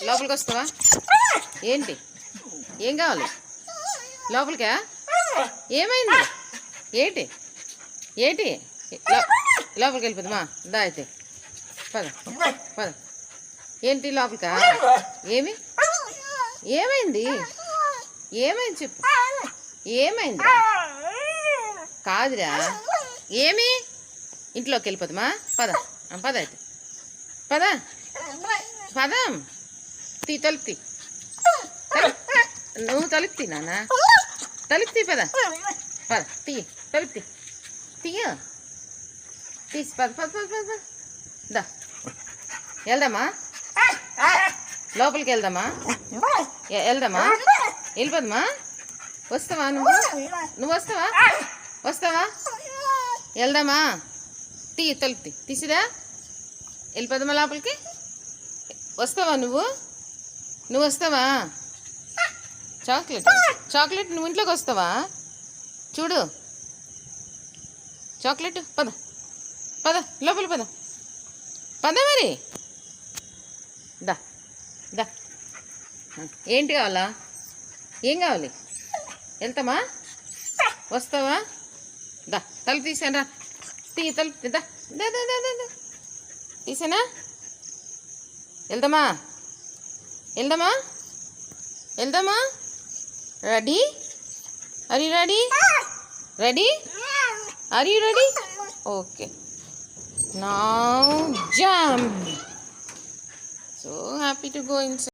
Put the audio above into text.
లోపలికి వస్తావా? ఏంటి? ఏం కావాలి? లోపలికా? ఏమైంది? ఏంటి ఏంటి లోపలికి వెళ్ళిపోదామా? దా అయితే పద పద. ఏంటి లోపలికా? ఏమైంది? ఏమైంది చెప్పు. ఏమైంది? కాదురా, ఏమి? ఇంట్లోకి వెళ్ళిపోదామా? పద పద అయితే పద పద. తలుపు తీ. నువ్వు తలుపు తీ నాన్న. తలుపు తీ. పద పద. తలుపు తీయ. తీసి పద పద పద పద పద. దా వెళ్దామా? లోపలికి వెళ్దామా? వెళ్ళిపోదమ్మా. వస్తావా నువ్వు వస్తావా? వెళ్దామా? తలుపు తీసిరా. వెళ్ళిపోదామా లోపలికి? వస్తావా నువ్వు వస్తావా? చాక్లెట్ నువ్వు ఇంట్లోకి వస్తావా? చూడు చాక్లెట్. పద లోపలి పద మరి. దా దా. ఏంటి కావాలా? ఏం కావాలి? వెళ్తామా? వస్తావా? దా తలుపు తీసాను రా. తలుపు దా దా దా దా దా. తీసానా? వెళ్దామా? Ready? Are you ready? Are you ready? Okay. Now jump. So happy to go inside.